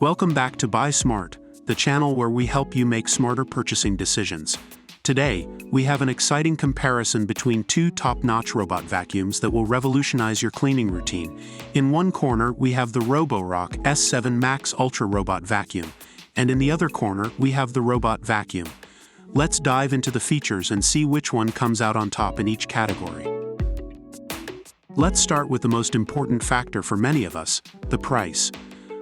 Welcome back to Buy Smart, the channel where we help you make smarter purchasing decisions. Today, we have an exciting comparison between two top-notch robot vacuums that will revolutionize your cleaning routine. In one corner, we have the Roborock S7 Max Ultra Robot Vacuum, and in the other corner, we have the Robot Vacuum. Let's dive into the features and see which one comes out on top in each category. Let's start with the most important factor for many of us, the price.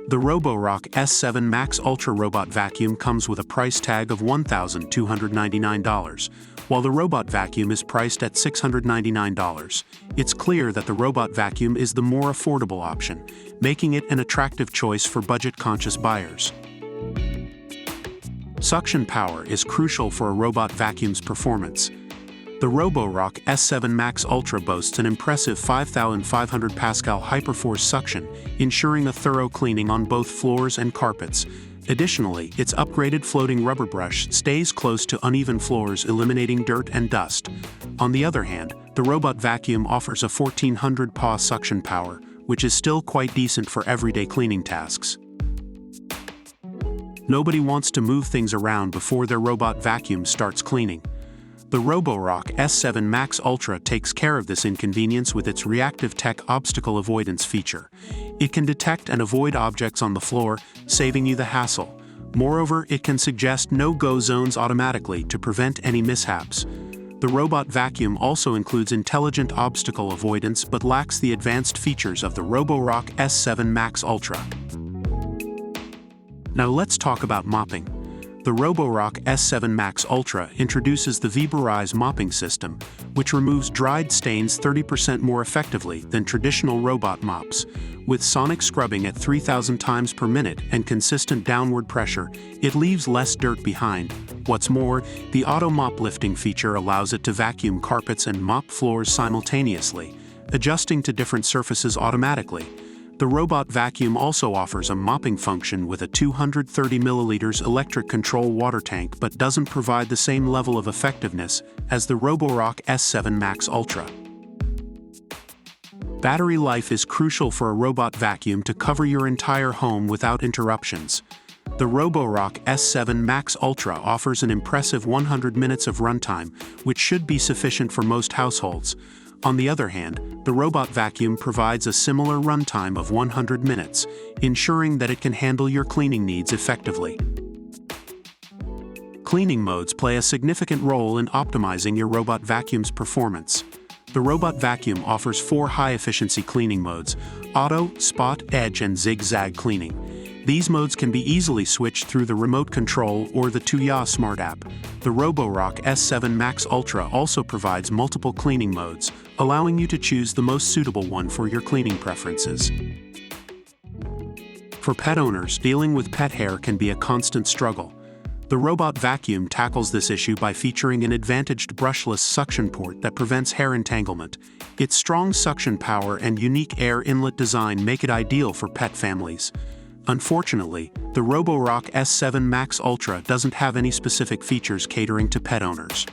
The Roborock S7 Max Ultra Robot Vacuum comes with a price tag of $1,299, while the Robot Vacuum is priced at $699. It's clear that the Robot Vacuum is the more affordable option, making it an attractive choice for budget-conscious buyers. Suction power is crucial for a robot vacuum's performance. The Roborock S7 Max Ultra boasts an impressive 5,500 Pascal HyperForce Suction, ensuring a thorough cleaning on both floors and carpets. Additionally, its upgraded floating rubber brush stays close to uneven floors, eliminating dirt and dust. On the other hand, the Robot Vacuum offers a 1,400 Pa suction power, which is still quite decent for everyday cleaning tasks. Nobody wants to move things around before their robot vacuum starts cleaning. The Roborock S7 Max Ultra takes care of this inconvenience with its Reactive Tech Obstacle Avoidance feature. It can detect and avoid objects on the floor, saving you the hassle. Moreover, it can suggest no-go zones automatically to prevent any mishaps. The Robot Vacuum also includes intelligent obstacle avoidance but lacks the advanced features of the Roborock S7 Max Ultra. Now let's talk about mopping. The Roborock S7 Max Ultra introduces the VibraRise Mopping System, which removes dried stains 30% more effectively than traditional robot mops. With sonic scrubbing at 3,000 times per minute and consistent downward pressure, it leaves less dirt behind. What's more, the Auto Mop Lifting feature allows it to vacuum carpets and mop floors simultaneously, adjusting to different surfaces automatically. The Robot Vacuum also offers a mopping function with a 230 milliliters electric control water tank but doesn't provide the same level of effectiveness as the Roborock S7 Max Ultra. Battery life is crucial for a robot vacuum to cover your entire home without interruptions. The Roborock S7 Max Ultra offers an impressive 100 minutes of runtime, which should be sufficient for most households. On the other hand, the Robot Vacuum provides a similar runtime of 100 minutes, ensuring that it can handle your cleaning needs effectively. Cleaning modes play a significant role in optimizing your robot vacuum's performance. The Robot Vacuum offers 4 high-efficiency cleaning modes: Auto, Spot, Edge, and Zigzag cleaning. These modes can be easily switched through the remote control or the Tuya Smart app. The Roborock S7 Max Ultra also provides multiple cleaning modes, allowing you to choose the most suitable one for your cleaning preferences. For pet owners, dealing with pet hair can be a constant struggle. The Robot Vacuum tackles this issue by featuring an advantaged brushless suction port that prevents hair entanglement. Its strong suction power and unique air inlet design make it ideal for pet families. Unfortunately, the Roborock S7 Max Ultra doesn't have any specific features catering to pet owners.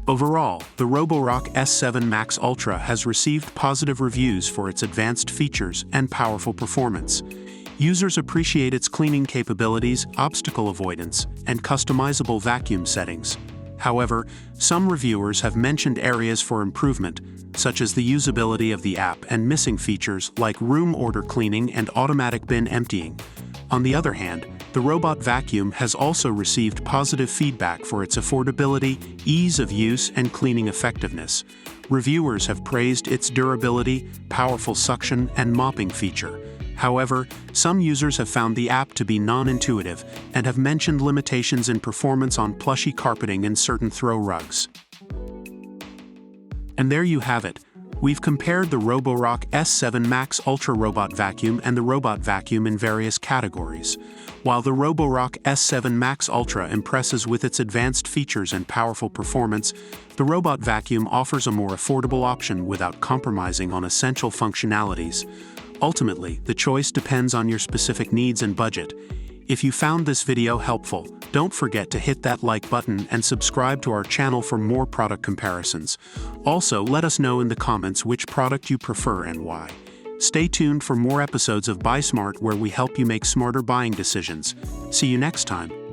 Overall, the Roborock S7 Max Ultra has received positive reviews for its advanced features and powerful performance. Users appreciate its cleaning capabilities, obstacle avoidance, and customizable vacuum settings. However, some reviewers have mentioned areas for improvement, such as the usability of the app and missing features like room order cleaning and automatic bin emptying. On the other hand, the Robot Vacuum has also received positive feedback for its affordability, ease of use, and cleaning effectiveness. Reviewers have praised its durability, powerful suction, and mopping feature. However, some users have found the app to be non-intuitive and have mentioned limitations in performance on plushy carpeting and certain throw rugs. And there you have it. We've compared the Roborock S7 Max Ultra Robot Vacuum and the Robot Vacuum in various categories. While the Roborock S7 Max Ultra impresses with its advanced features and powerful performance, the Robot Vacuum offers a more affordable option without compromising on essential functionalities. Ultimately, the choice depends on your specific needs and budget. If you found this video helpful, don't forget to hit that like button and subscribe to our channel for more product comparisons. Also, let us know in the comments which product you prefer and why. Stay tuned for more episodes of Buy Smart where we help you make smarter buying decisions. See you next time.